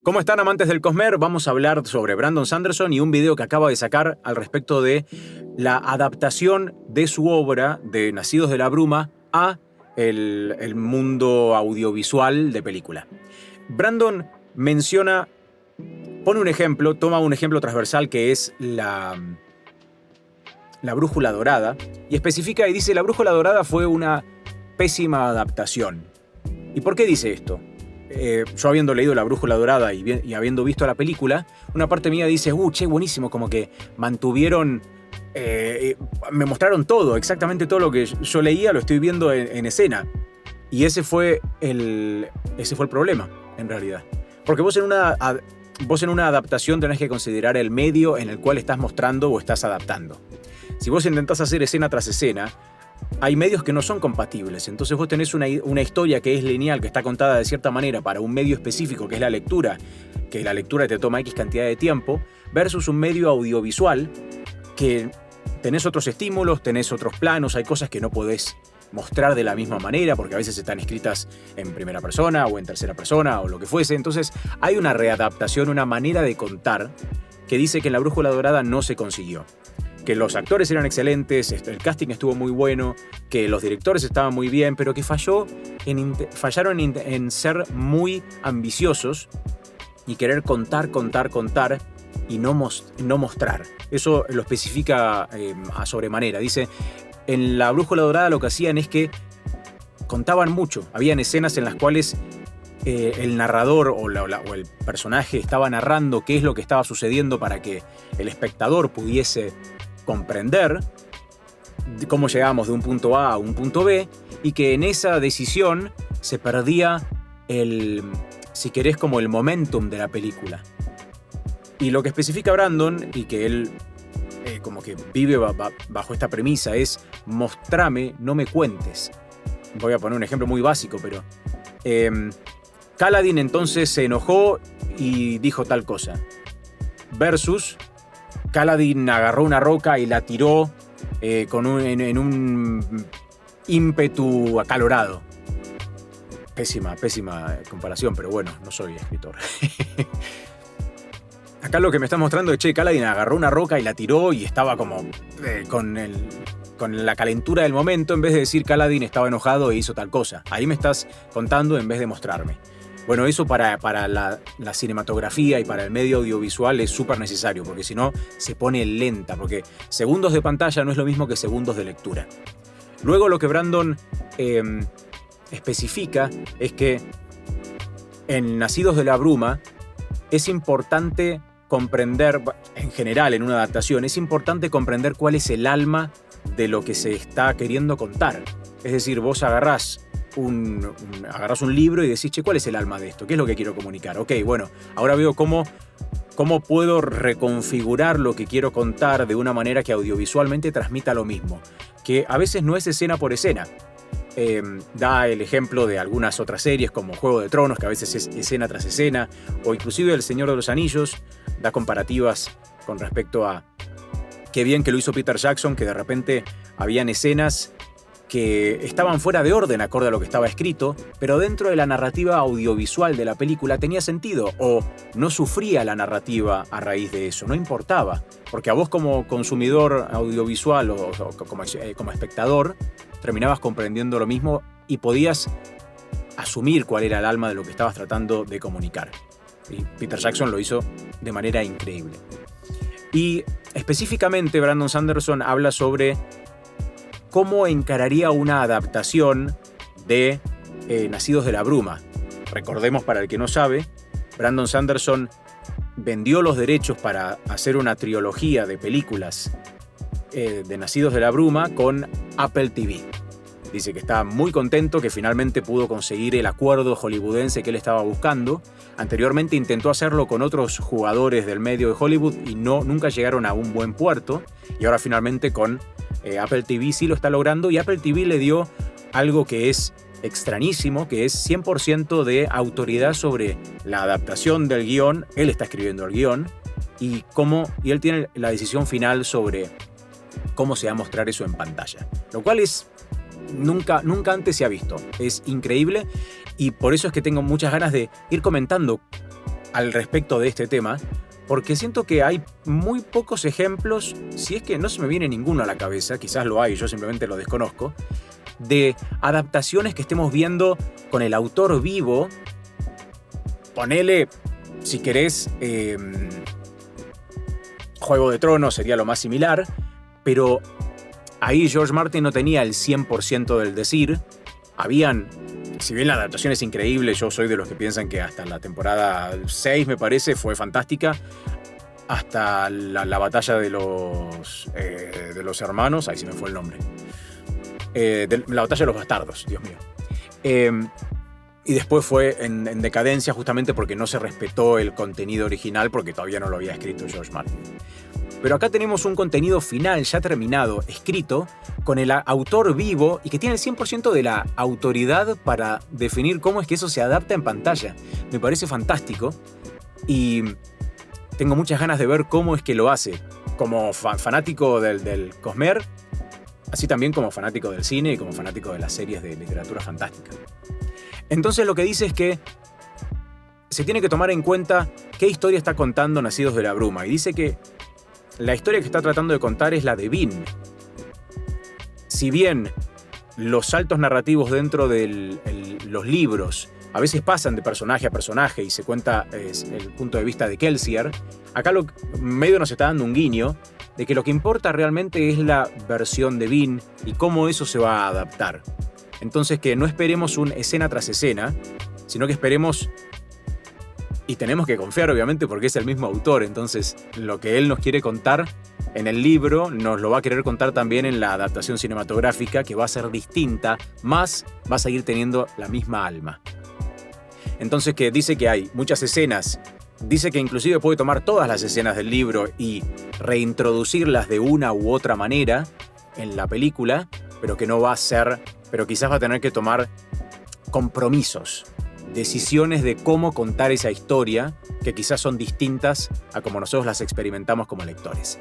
¿Cómo están, amantes del Cosmer? Vamos a hablar sobre Brandon Sanderson y un video que acaba de sacar al respecto de la adaptación de su obra de Nacidos de la Bruma a el mundo audiovisual de película. Brandon menciona, pone un ejemplo, toma un ejemplo transversal que es la Brújula Dorada y especifica y dice: la Brújula Dorada fue una pésima adaptación. ¿Y por qué dice esto? Yo habiendo leído La Brújula Dorada y habiendo visto la película, una parte mía dice, che, buenísimo, como que mantuvieron, me mostraron todo, exactamente todo lo que yo leía, lo estoy viendo en escena. Y ese fue el problema, en realidad. Porque vos en una adaptación tenés que considerar el medio en el cual estás mostrando o estás adaptando. Si vos intentás hacer escena tras escena, hay medios que no son compatibles. Entonces vos tenés una historia que es lineal, que está contada de cierta manera para un medio específico, que es la lectura, que la lectura te toma X cantidad de tiempo, versus un medio audiovisual que tenés otros estímulos, tenés otros planos, hay cosas que no podés mostrar de la misma manera porque a veces están escritas en primera persona o en tercera persona o lo que fuese. Entonces hay una readaptación, una manera de contar que dice que en La Brújula Dorada no se consiguió. Que los actores eran excelentes, el casting estuvo muy bueno, que los directores estaban muy bien, pero que fallaron en ser muy ambiciosos y querer contar y no mostrar. Eso lo especifica a sobremanera. Dice, en La Brújula Dorada lo que hacían es que contaban mucho. Habían escenas en las cuales el narrador o el personaje estaba narrando qué es lo que estaba sucediendo para que el espectador pudiese comprender cómo llegamos de un punto A a un punto B, y que en esa decisión se perdía si querés, como el momentum de la película. Y lo que especifica Brandon, y que él como que vive bajo esta premisa, es: mostrame, no me cuentes. Voy a poner un ejemplo muy básico, pero Kaladin entonces se enojó y dijo tal cosa, versus Kaladin agarró una roca y la tiró en un ímpetu acalorado. Pésima comparación, pero bueno, no soy escritor. Acá lo que me está mostrando es, Kaladin agarró una roca y la tiró y estaba como con la calentura del momento, en vez de decir Kaladin estaba enojado e hizo tal cosa. Ahí me estás contando en vez de mostrarme. Bueno, eso para la cinematografía y para el medio audiovisual es súper necesario, porque si no se pone lenta, porque segundos de pantalla no es lo mismo que segundos de lectura. Luego lo que Brandon especifica es que en Nacidos de la Bruma es importante comprender, en general en una adaptación, es importante comprender cuál es el alma de lo que se está queriendo contar. Es decir, vos agarrás un libro y decís, ¿cuál es el alma de esto? ¿Qué es lo que quiero comunicar? Ok, bueno, ahora veo cómo puedo reconfigurar lo que quiero contar de una manera que audiovisualmente transmita lo mismo. Que a veces no es escena por escena. Da el ejemplo de algunas otras series como Juego de Tronos, que a veces es escena tras escena, o inclusive El Señor de los Anillos, da comparativas con respecto a qué bien que lo hizo Peter Jackson, que de repente habían escenas que estaban fuera de orden acorde a lo que estaba escrito, pero dentro de la narrativa audiovisual de la película tenía sentido, o no sufría la narrativa a raíz de eso, no importaba, porque a vos como consumidor audiovisual o como espectador terminabas comprendiendo lo mismo y podías asumir cuál era el alma de lo que estabas tratando de comunicar. Y Peter Jackson lo hizo de manera increíble. Y específicamente Brandon Sanderson habla sobre cómo encararía una adaptación de Nacidos de la Bruma. Recordemos, para el que no sabe, Brandon Sanderson vendió los derechos para hacer una trilogía de películas de Nacidos de la Bruma con Apple TV. Dice que está muy contento que finalmente pudo conseguir el acuerdo hollywoodense que él estaba buscando. Anteriormente intentó hacerlo con otros jugadores del medio de Hollywood y nunca llegaron a un buen puerto. Y ahora finalmente con Apple TV sí lo está logrando, y Apple TV le dio algo que es extrañísimo, que es 100% de autoridad sobre la adaptación del guión. Él está escribiendo el guión y él tiene la decisión final sobre cómo se va a mostrar eso en pantalla. Lo cual es nunca antes se ha visto. Es increíble, y por eso es que tengo muchas ganas de ir comentando al respecto de este tema, porque siento que hay muy pocos ejemplos, si es que no se me viene ninguno a la cabeza, quizás lo hay, yo simplemente lo desconozco, de adaptaciones que estemos viendo con el autor vivo. Ponele, si querés, Juego de Tronos sería lo más similar, pero ahí George Martin no tenía el 100% del decir. Si bien la adaptación es increíble, yo soy de los que piensan que hasta la temporada 6, me parece, fue fantástica, hasta la batalla de los hermanos, ahí se me fue el nombre, la batalla de los bastardos, Dios mío. Y después fue en decadencia justamente porque no se respetó el contenido original, porque todavía no lo había escrito George Martin. Pero acá tenemos un contenido final ya terminado, escrito, con el autor vivo y que tiene el 100% de la autoridad para definir cómo es que eso se adapta en pantalla. Me parece fantástico y tengo muchas ganas de ver cómo es que lo hace. Como fanático del Cosmer, así también como fanático del cine y como fanático de las series de literatura fantástica. Entonces lo que dice es que se tiene que tomar en cuenta qué historia está contando Nacidos de la Bruma. Y dice que la historia que está tratando de contar es la de Vin. Si bien los saltos narrativos dentro de los libros a veces pasan de personaje a personaje y se cuenta el punto de vista de Kelsier, acá medio nos está dando un guiño de que lo que importa realmente es la versión de Vin y cómo eso se va a adaptar. Entonces que no esperemos un escena tras escena, sino que esperemos, y tenemos que confiar obviamente porque es el mismo autor, entonces lo que él nos quiere contar en el libro nos lo va a querer contar también en la adaptación cinematográfica, que va a ser distinta, más va a seguir teniendo la misma alma. Entonces que dice que hay muchas escenas, dice que inclusive puede tomar todas las escenas del libro y reintroducirlas de una u otra manera en la película, pero que no va a ser, pero quizás va a tener que tomar compromisos, decisiones de cómo contar esa historia, que quizás son distintas a como nosotros las experimentamos como lectores.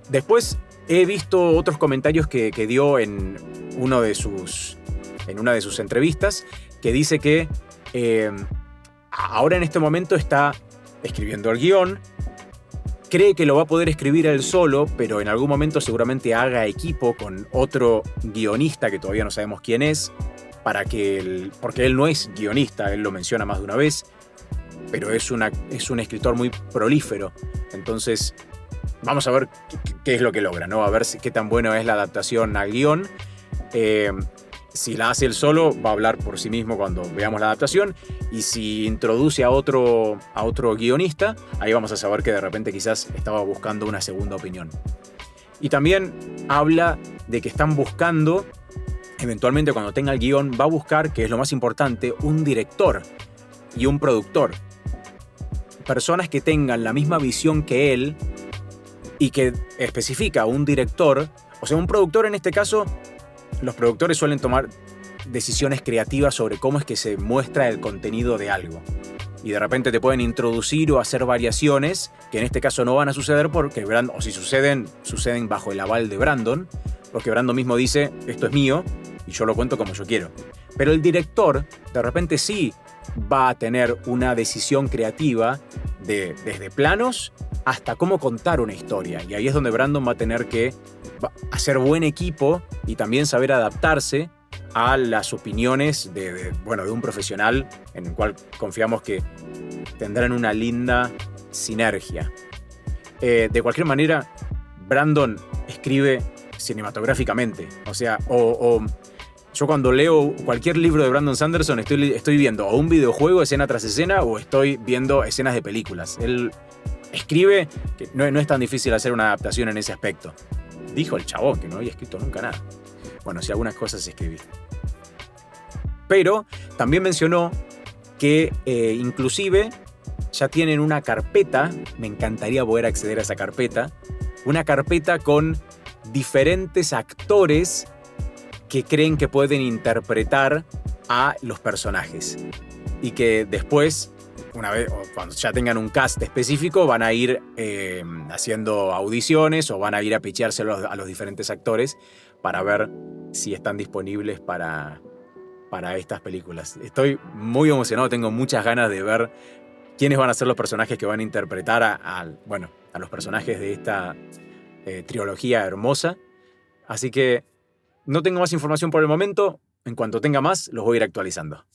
Después he visto otros comentarios que dio en una de sus entrevistas, que dice que ahora en este momento está escribiendo el guión, cree que lo va a poder escribir él solo, pero en algún momento seguramente haga equipo con otro guionista que todavía no sabemos quién es, porque él no es guionista, él lo menciona más de una vez, pero es un escritor muy prolífero. Entonces vamos a ver qué es lo que logra, ¿no? A ver qué tan buena es la adaptación al guión. Si la hace él solo, va a hablar por sí mismo cuando veamos la adaptación. Y si introduce a otro guionista, ahí vamos a saber que de repente quizás estaba buscando una segunda opinión. Y también habla de que están buscando, eventualmente cuando tenga el guión, va a buscar, que es lo más importante, un director y un productor. Personas que tengan la misma visión que él y que especifica un director, o sea, un productor en este caso. Los productores suelen tomar decisiones creativas sobre cómo es que se muestra el contenido de algo. Y de repente te pueden introducir o hacer variaciones que en este caso no van a suceder porque o si suceden bajo el aval de Brandon, porque Brandon mismo dice, esto es mío y yo lo cuento como yo quiero. Pero el director de repente sí va a tener una decisión creativa desde planos hasta cómo contar una historia. Y ahí es donde Brandon va a tener que hacer buen equipo y también saber adaptarse a las opiniones de un profesional en el cual confiamos que tendrán una linda sinergia. De cualquier manera, Brandon escribe cinematográficamente. O sea, yo cuando leo cualquier libro de Brandon Sanderson estoy viendo o un videojuego escena tras escena o estoy viendo escenas de películas. Él escribe, que no es tan difícil hacer una adaptación en ese aspecto. Dijo el chabón que no había escrito nunca nada. Bueno, sí, algunas cosas escribí. Pero también mencionó que inclusive ya tienen una carpeta, me encantaría poder acceder a esa carpeta, una carpeta con diferentes actores que creen que pueden interpretar a los personajes. Y que después, una vez, o cuando ya tengan un cast específico, van a ir haciendo audiciones o van a ir a pitchárselo a los diferentes actores para ver si están disponibles para estas películas. Estoy muy emocionado, tengo muchas ganas de ver quiénes van a ser los personajes que van a interpretar a los personajes de esta trilogía hermosa. Así que no tengo más información por el momento. En cuanto tenga más, los voy a ir actualizando.